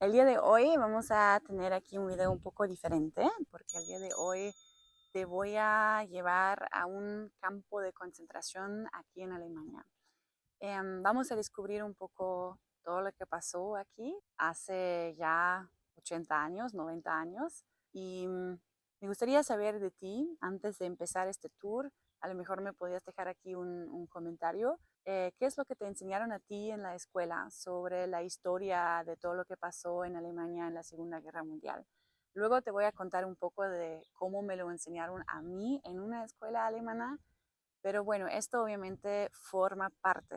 El día de hoy vamos a tener aquí un video un poco diferente porque el día de hoy te voy a llevar a un campo de concentración aquí en Alemania. Vamos a descubrir un poco todo lo que pasó aquí hace ya 80 años, 90 años. Y me gustaría saber de ti, antes de empezar este tour, a lo mejor me podías dejar aquí un comentario. ¿Qué es lo que te enseñaron a ti en la escuela sobre la historia de todo lo que pasó en Alemania en la Segunda Guerra Mundial? Luego te voy a contar un poco de cómo me lo enseñaron a mí en una escuela alemana, pero bueno, esto obviamente forma parte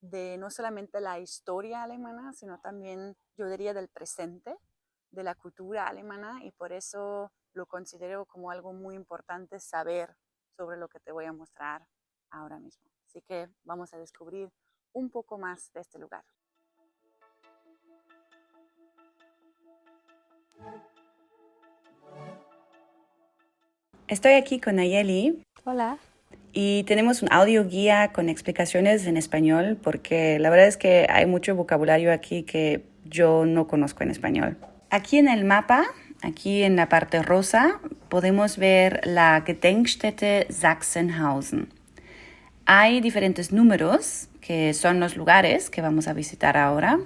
de no solamente la historia alemana, sino también, yo diría, del presente, de la cultura alemana, y por eso lo considero como algo muy importante saber sobre lo que te voy a mostrar ahora mismo. Así que vamos a descubrir un poco más de este lugar. Estoy aquí con Nayeli Hola. y tenemos un audio guía con explicaciones en español porque la verdad es que hay mucho vocabulario aquí que yo no conozco en español. Aquí en el mapa, aquí en la parte rosa, podemos ver la Gedenkstätte Sachsenhausen. Hay diferentes números que son los lugares que vamos a visitar ahora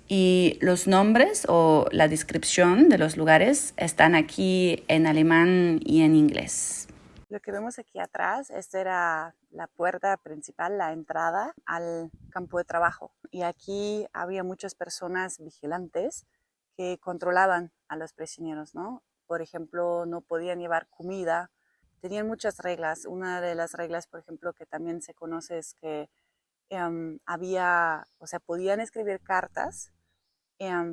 y los nombres o la descripción de los lugares están aquí en alemán y en inglés. Lo que vemos aquí atrás, esta era la puerta principal, la entrada al campo de trabajo. Y aquí había muchas personas vigilantes que controlaban a los prisioneros, ¿no? Por ejemplo, no podían llevar comida. Tenían muchas reglas. Una de las reglas, por ejemplo, que también se conoce es que podían escribir cartas,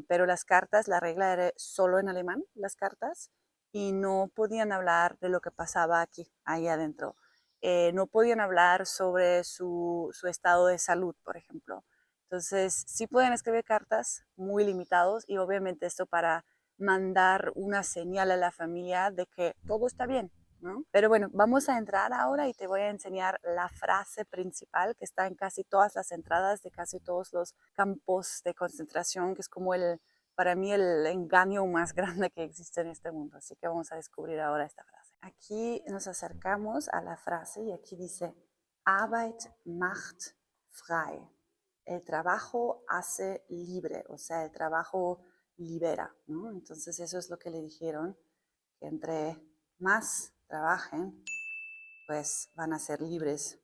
pero las cartas, la regla era solo en alemán, las cartas, y no podían hablar de lo que pasaba aquí, ahí adentro. No podían hablar sobre su estado de salud, por ejemplo. Entonces, sí pueden escribir cartas, muy limitados, y obviamente esto para mandar una señal a la familia de que todo está bien, ¿no? Pero bueno, vamos a entrar ahora y te voy a enseñar la frase principal que está en casi todas las entradas de casi todos los campos de concentración, que es como para mí el engaño más grande que existe en este mundo. Así que vamos a descubrir ahora esta frase. Aquí nos acercamos a la frase y aquí dice, Arbeit macht frei. El trabajo hace libre, o sea, el trabajo libera, ¿no? Entonces eso es lo que le dijeron, que entre más trabajen, pues van a ser libres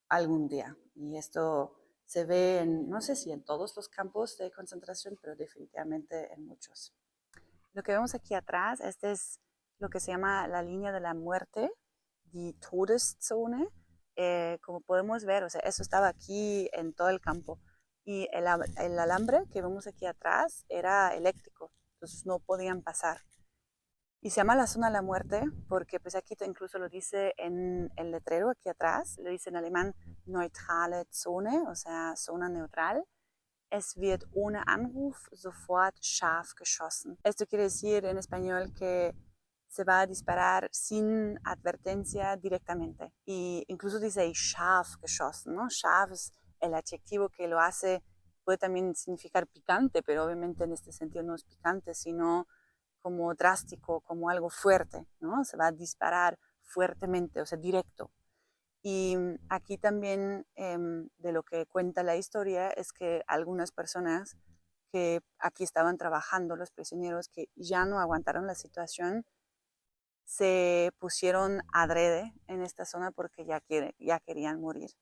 algún día. Y esto se ve en, no sé si en todos los campos de concentración, pero definitivamente en muchos. Lo que vemos aquí atrás, este es lo que se llama la línea de la muerte, die Todeszone. Como podemos ver, o sea, eso estaba aquí en todo el campo. Y el alambre que vemos aquí atrás era eléctrico, entonces no podían pasar. Y se llama la zona de la muerte porque pues aquí incluso lo dice en el letrero aquí atrás, lo dice en alemán neutrale Zone, o sea, zona neutral. Es wird ohne Anruf sofort scharf geschossen. Esto quiere decir en español que se va a disparar sin advertencia directamente. Y incluso dice scharf geschossen, ¿no? Scharf es el adjetivo que lo hace, puede también significar picante, pero obviamente en este sentido no es picante, sino como drástico, como algo fuerte, ¿no? Se va a disparar fuertemente, o sea, directo. Y aquí también de lo que cuenta la historia es que algunas personas que aquí estaban trabajando, los prisioneros que ya no aguantaron la situación, se pusieron adrede en esta zona porque ya querían morir.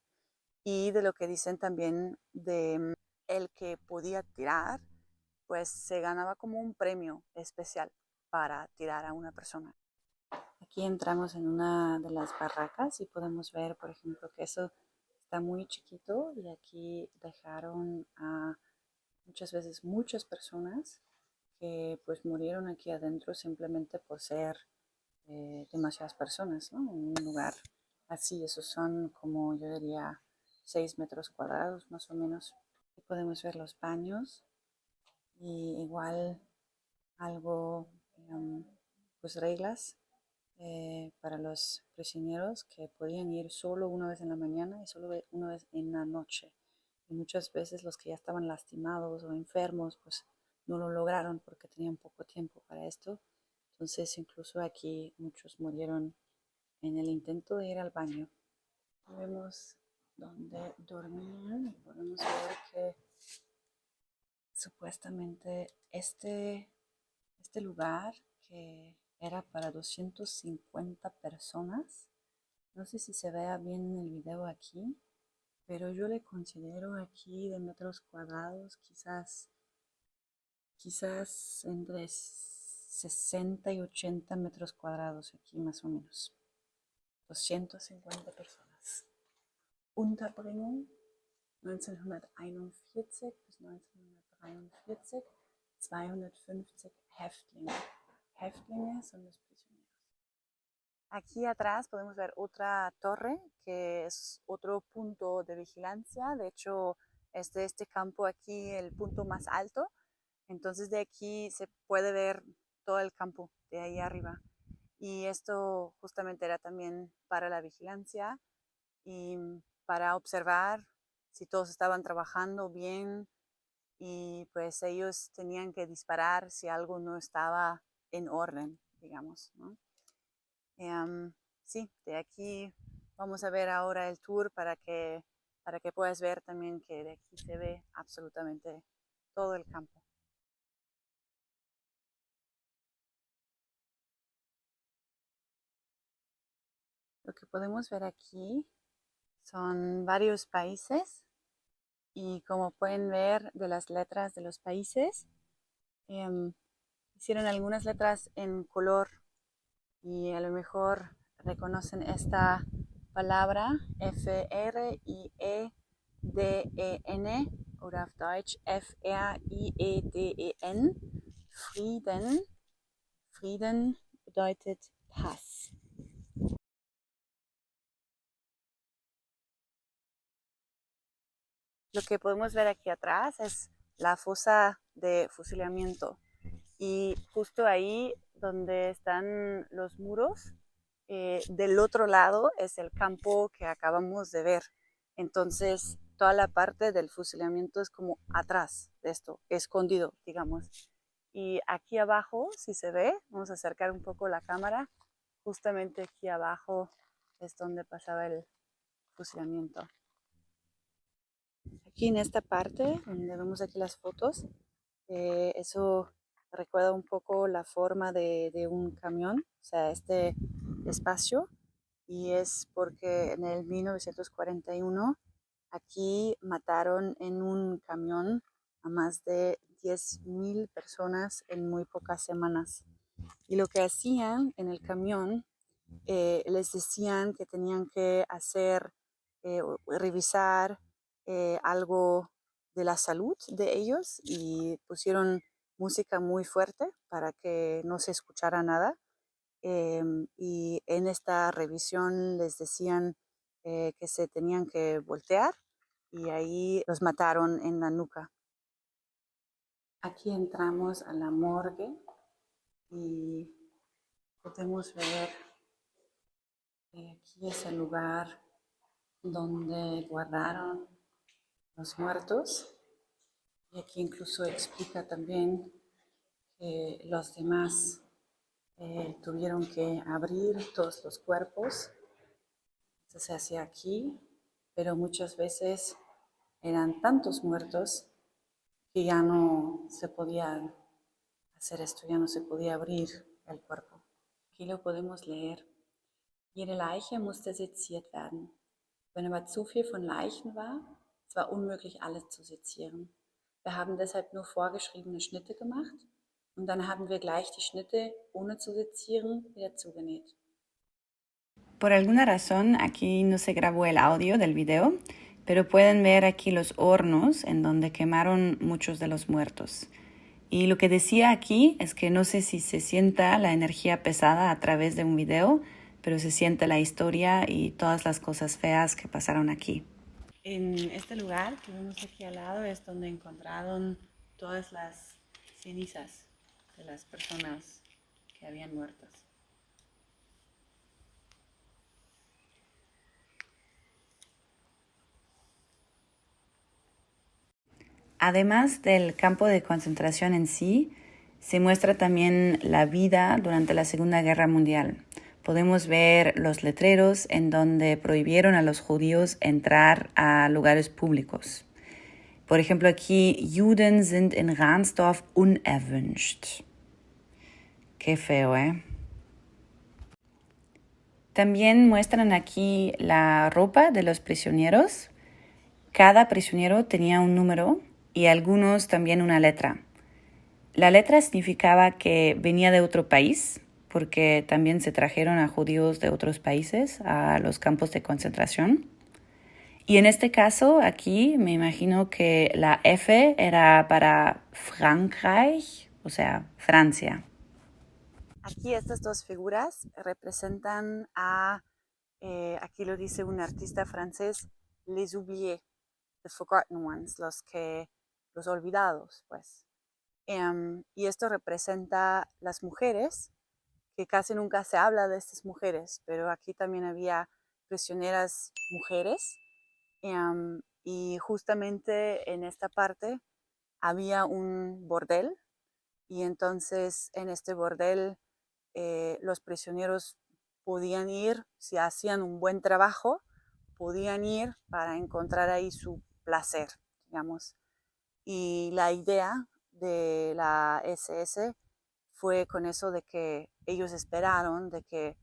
Y de lo que dicen también de el que podía tirar, pues se ganaba como un premio especial para tirar a una persona. Aquí entramos en una de las barracas y podemos ver, por ejemplo, que eso está muy chiquito y aquí dejaron a muchas veces muchas personas que pues murieron aquí adentro simplemente por ser demasiadas personas, ¿no? En un lugar así, esos son como yo diría 6 metros cuadrados más o menos. Aquí podemos ver los baños y igual algo, pues reglas para los prisioneros que podían ir solo una vez en la mañana y solo una vez en la noche. Y muchas veces los que ya estaban lastimados o enfermos, pues no lo lograron porque tenían poco tiempo para esto. Entonces incluso aquí muchos murieron en el intento de ir al baño. Vemos donde dormían y podemos ver que supuestamente este lugar que era para 250 personas, no sé si se vea bien en el video aquí, pero yo le considero aquí de metros cuadrados quizás entre 60 y 80 metros cuadrados aquí más o menos. 250 personas. Unterbringung 1941 bis 1943, 250 Häftlinge. Häftlinge son los prisioneros. Aquí atrás podemos ver otra torre que es otro punto de vigilancia. De hecho, es de este campo aquí el punto más alto. Entonces de aquí se puede ver todo el campo de ahí arriba. Y esto justamente era también para la vigilancia y para observar si todos estaban trabajando bien y pues ellos tenían que disparar si algo no estaba en orden, digamos, ¿no? Sí, de aquí vamos a ver ahora el tour para que puedas ver también que de aquí se ve absolutamente todo el campo. Lo que podemos ver aquí son varios países y como pueden ver de las letras de los países, hicieron algunas letras en color y a lo mejor reconocen esta palabra Frieden oder auf Deutsch Frieden. Frieden. Frieden bedeutet Paz. Lo que podemos ver aquí atrás es la fosa de fusilamiento y justo ahí donde están los muros, del otro lado es el campo que acabamos de ver. Entonces toda la parte del fusilamiento es como atrás de esto, escondido, digamos. Y aquí abajo, si se ve, vamos a acercar un poco la cámara, justamente aquí abajo es donde pasaba el fusilamiento. Aquí en esta parte, donde vemos aquí las fotos, eso recuerda un poco la forma de un camión, o sea, este espacio, y es porque en el 1941 aquí mataron en un camión a más de 10,000 personas en muy pocas semanas. Y lo que hacían en el camión, les decían que tenían que hacer, revisar algo de la salud de ellos y pusieron música muy fuerte para que no se escuchara nada. Y en esta revisión les decían que se tenían que voltear y ahí los mataron en la nuca. Aquí entramos a la morgue y podemos ver aquí es el lugar donde guardaron los muertos y aquí incluso explica también que los demás tuvieron que abrir todos los cuerpos. Esto se hacía aquí, pero muchas veces eran tantos muertos que ya no se podía hacer esto, ya no se podía abrir el cuerpo. Aquí lo podemos leer. Jede Leiche musste seziert werden. Wenn aber zu viel von Leichen war, es war unmöglich, alles zu sezieren. Wir haben deshalb nur vorgeschriebene Schnitte gemacht und dann haben wir gleich die Schnitte, ohne zu sezieren, wieder zugenäht. Por alguna razón aquí no se grabó el audio del video, pero pueden ver aquí los hornos en donde quemaron muchos de los muertos. Y lo que decía aquí es que no sé si se sienta la energía pesada a través de un video, pero se siente la historia y todas las cosas feas que pasaron aquí. En este lugar que vemos aquí al lado es donde encontraron todas las cenizas de las personas que habían muerto. Además del campo de concentración en sí, se muestra también la vida durante la Segunda Guerra Mundial. Podemos ver los letreros en donde prohibieron a los judíos entrar a lugares públicos. Por ejemplo, aquí, Juden sind in Ransdorf unerwünscht. Qué feo, ¿eh? También muestran aquí la ropa de los prisioneros. Cada prisionero tenía un número y algunos también una letra. La letra significaba que venía de otro país, porque también se trajeron a judíos de otros países a los campos de concentración. Y en este caso, aquí me imagino que la F era para Frankreich, o sea, Francia. Aquí estas dos figuras representan aquí lo dice un artista francés, les oubliés, the forgotten ones, los olvidados, pues. Y esto representa las mujeres, que casi nunca se habla de estas mujeres, pero aquí también había prisioneras mujeres. Y justamente en esta parte había un bordel, y entonces en este bordel los prisioneros podían ir, si hacían un buen trabajo, podían ir para encontrar ahí su placer, digamos. Y la idea de la SS fue con eso de que ellos esperaron de que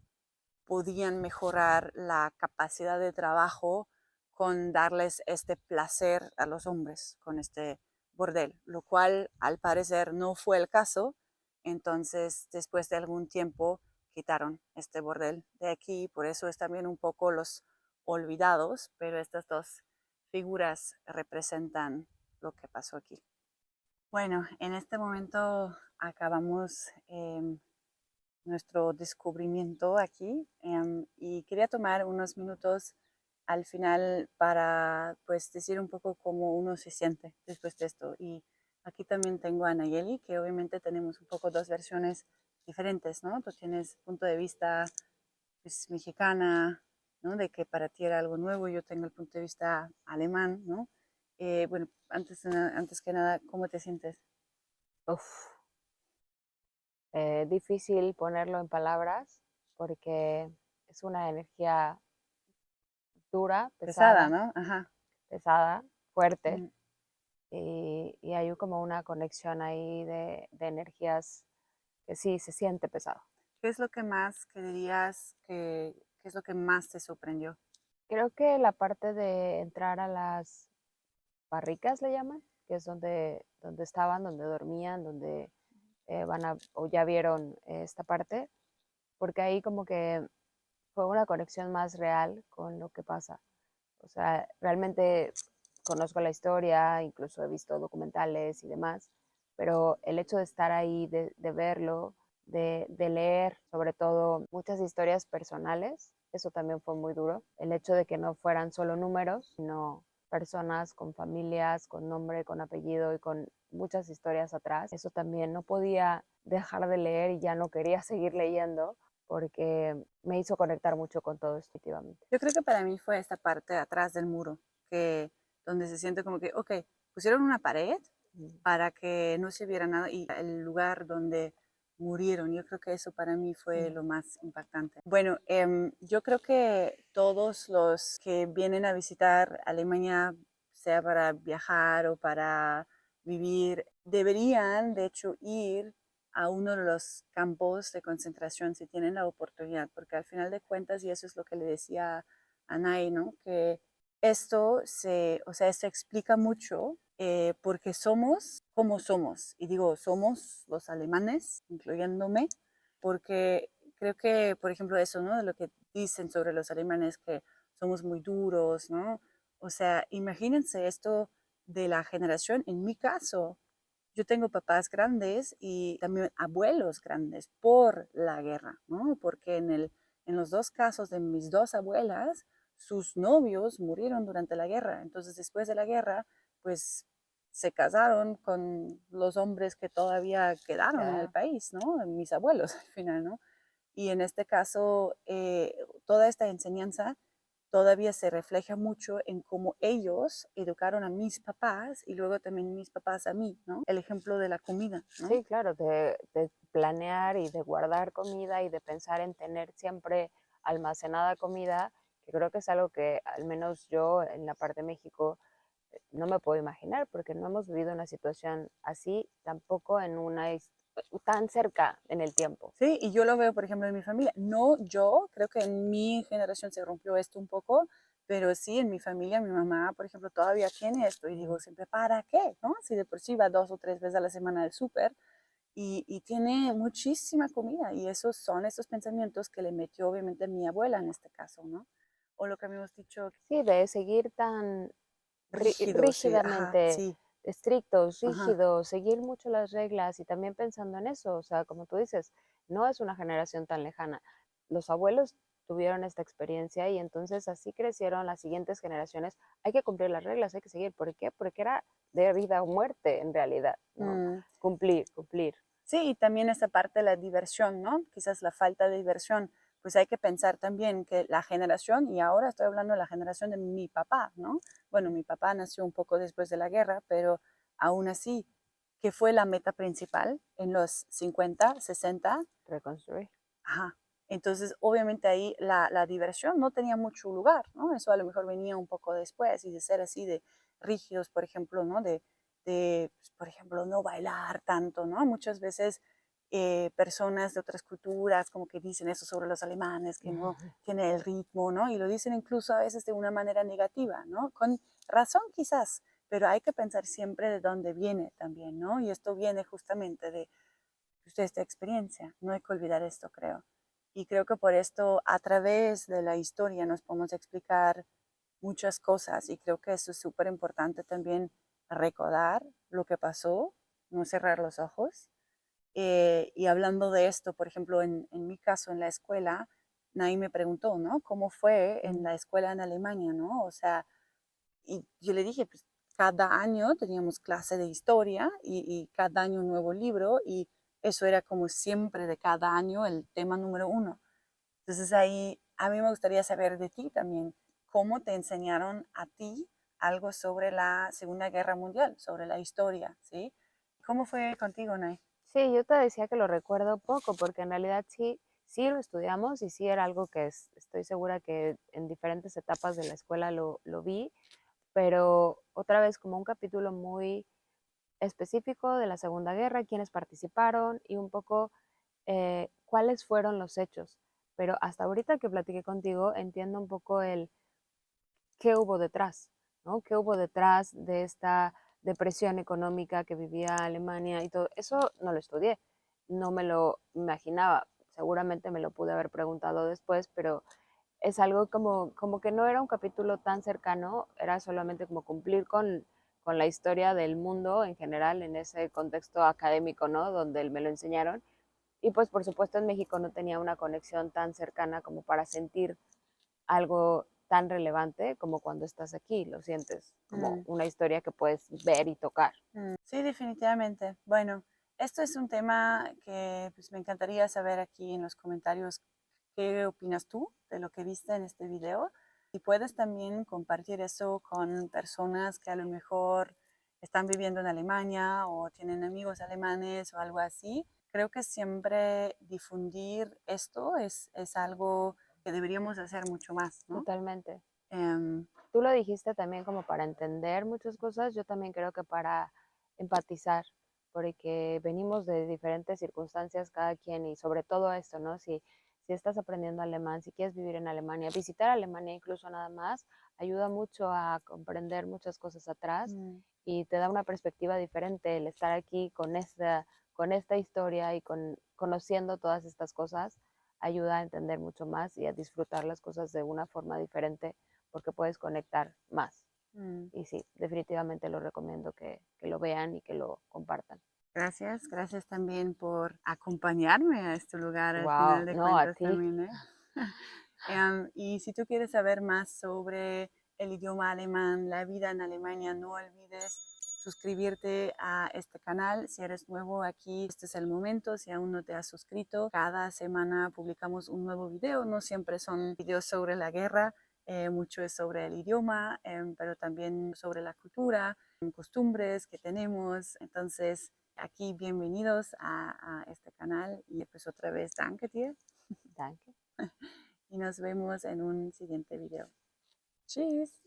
podían mejorar la capacidad de trabajo con darles este placer a los hombres con este bordel, lo cual al parecer no fue el caso. Entonces, después de algún tiempo, quitaron este bordel de aquí, por eso es también un poco los olvidados, pero estas dos figuras representan lo que pasó aquí. Bueno, en este momento acabamos nuestro descubrimiento aquí, y quería tomar unos minutos al final para pues decir un poco cómo uno se siente después de esto. Y aquí también tengo a Nayeli, que obviamente tenemos un poco dos versiones diferentes, ¿no? Tú tienes punto de vista pues, mexicana, ¿no? De que para ti era algo nuevo, yo tengo el punto de vista alemán, ¿no? Bueno, antes que nada, ¿cómo te sientes? Uf, difícil ponerlo en palabras porque es una energía dura, Pesada, pesada, ¿no? Ajá. pesada, fuerte, Mm. y hay como una conexión ahí de energías que sí se siente pesado. ¿Qué es lo que más que dirías qué es lo que más te sorprendió? Creo que la parte de entrar a las barricas le llaman, que es donde estaban, donde dormían, donde o ya vieron esta parte, porque ahí como que fue una conexión más real con lo que pasa. O sea, realmente conozco la historia, incluso he visto documentales y demás, pero el hecho de estar ahí, de verlo, de leer sobre todo muchas historias personales, eso también fue muy duro. El hecho de que no fueran solo números, sino personas con familias, con nombre, con apellido y con muchas historias atrás. Eso también no podía dejar de leer y ya no quería seguir leyendo porque me hizo conectar mucho con todo esto, efectivamente. Yo creo que para mí fue esta parte de atrás del muro, que donde se siente como que, ok, pusieron una pared para que no se viera nada y el lugar donde murieron. Yo creo que eso para mí fue lo más impactante. Bueno, yo creo que todos los que vienen a visitar Alemania, sea para viajar o para vivir, deberían de hecho ir a uno de los campos de concentración si tienen la oportunidad, porque al final de cuentas, y eso es lo que le decía a Nay, ¿no? Que o sea, esto explica mucho porque somos como somos. Y digo, somos los alemanes, incluyéndome, porque creo que, por ejemplo, eso, ¿no? De lo que dicen sobre los alemanes, que somos muy duros, ¿no? O sea, imagínense esto de la generación, en mi caso, yo tengo papás grandes y también abuelos grandes por la guerra, ¿no? Porque en los dos casos de mis dos abuelas, sus novios murieron durante la guerra. Entonces, después de la guerra, pues se casaron con los hombres que todavía quedaron en el Claro. país, ¿no? Mis abuelos al final, ¿no? Y en este caso, toda esta enseñanza todavía se refleja mucho en cómo ellos educaron a mis papás y luego también mis papás a mí, ¿no? El ejemplo de la comida, ¿no? Sí, claro, de planear y de guardar comida y de pensar en tener siempre almacenada comida, que creo que es algo que al menos yo en la parte de México no me puedo imaginar, porque no hemos vivido una situación así, tampoco en tan cerca en el tiempo. Sí, y yo lo veo, por ejemplo, en mi familia. No yo, creo que en mi generación se rompió esto un poco, pero sí en mi familia, mi mamá, por ejemplo, todavía tiene esto. Y digo siempre, ¿para qué? ¿No? Si de por sí va 2 o 3 veces a la semana al súper y tiene muchísima comida. Y esos son esos pensamientos que le metió obviamente mi abuela en este caso, ¿no? O lo que habíamos dicho, Sí, de seguir tan rígido, sí, ajá, rígidamente sí, estrictos, ajá. rígidos, seguir mucho las reglas y también pensando en eso, o sea, como tú dices, no es una generación tan lejana. Los abuelos tuvieron esta experiencia y entonces así crecieron las siguientes generaciones. Hay que cumplir las reglas, hay que seguir. ¿Por qué? Porque era de vida o muerte en realidad, ¿no? Mm. Cumplir, cumplir. Sí, y también esa parte de la diversión, ¿no? Quizás la falta de diversión. Pues hay que pensar también que la generación, y ahora estoy hablando de la generación de mi papá, ¿no? Bueno, mi papá nació un poco después de la guerra, pero aún así, ¿qué fue la meta principal en los 50, 60? Reconstruir. Ajá. Entonces, obviamente ahí la diversión no tenía mucho lugar, ¿no? Eso a lo mejor venía un poco después y de ser así de rígidos, por ejemplo, ¿no? Pues, por ejemplo, no bailar tanto, ¿no? Muchas veces personas de otras culturas como que dicen eso sobre los alemanes, que no tiene el ritmo, ¿no? Y lo dicen incluso a veces de una manera negativa, ¿no? Con razón quizás, pero hay que pensar siempre de dónde viene también, ¿no? Y esto viene justamente de esta experiencia. No hay que olvidar esto, creo. Y creo que por esto, a través de la historia, nos podemos explicar muchas cosas. Y creo que eso es súper importante también recordar lo que pasó, no cerrar los ojos. Y hablando de esto, por ejemplo, en mi caso, en la escuela, nadie me preguntó, ¿no? ¿Cómo fue en la escuela en Alemania, ¿no? O sea, y yo le dije, pues cada año teníamos clase de historia y cada año un nuevo libro y eso era como siempre de cada año el tema número uno. Entonces ahí a mí me gustaría saber de ti también, cómo te enseñaron a ti algo sobre la Segunda Guerra Mundial, sobre la historia, ¿sí? ¿Cómo fue contigo, Nay? Sí, yo te decía que lo recuerdo poco, porque en realidad sí, sí lo estudiamos y sí era algo que estoy segura que en diferentes etapas de la escuela lo vi, pero otra vez como un capítulo muy específico de la Segunda Guerra, quiénes participaron y un poco cuáles fueron los hechos. Pero hasta ahorita que platiqué contigo, entiendo un poco el qué hubo detrás, ¿no? ¿Qué hubo detrás de esta depresión económica que vivía Alemania y todo? Eso no lo estudié, no me lo imaginaba. Seguramente me lo pude haber preguntado después, pero es algo como que no era un capítulo tan cercano, era solamente como cumplir con la historia del mundo en general en ese contexto académico, ¿no? Donde me lo enseñaron. Y pues por supuesto en México no tenía una conexión tan cercana como para sentir algo tan relevante como cuando estás aquí, lo sientes como Mm. una historia que puedes ver y tocar. Sí, definitivamente. Bueno, esto es un tema que pues, me encantaría saber aquí en los comentarios qué opinas tú de lo que viste en este video. Y puedes también compartir eso con personas que a lo mejor están viviendo en Alemania o tienen amigos alemanes o algo así. Creo que siempre difundir esto es algo que deberíamos hacer mucho más, ¿no? Totalmente. Em, Tú lo dijiste también como para entender muchas cosas, yo también creo que para empatizar, porque venimos de diferentes circunstancias cada quien y sobre todo esto, ¿no? Si estás aprendiendo alemán, si quieres vivir en Alemania, visitar Alemania incluso nada más, ayuda mucho a comprender muchas cosas atrás mm, y te da una perspectiva diferente el estar aquí con esta historia y conociendo todas estas cosas, ayuda a entender mucho más y a disfrutar las cosas de una forma diferente porque puedes conectar más. mm. Y sí, definitivamente lo recomiendo que lo vean y que lo compartan. Gracias, gracias también por acompañarme a este lugar al final Wow, de no, a cuentas ti. también, ¿eh? Y si tú quieres saber más sobre el idioma alemán, la vida en Alemania, no olvides suscribirte a este canal. Si eres nuevo aquí, este es el momento. Si aún no te has suscrito, cada semana publicamos un nuevo video. No siempre son videos sobre la guerra. mucho es sobre el idioma, pero también sobre la cultura, costumbres que tenemos. Entonces, aquí bienvenidos a este canal y pues otra vez, danke dir. Danke. Y nos vemos en un siguiente video. Tschüss.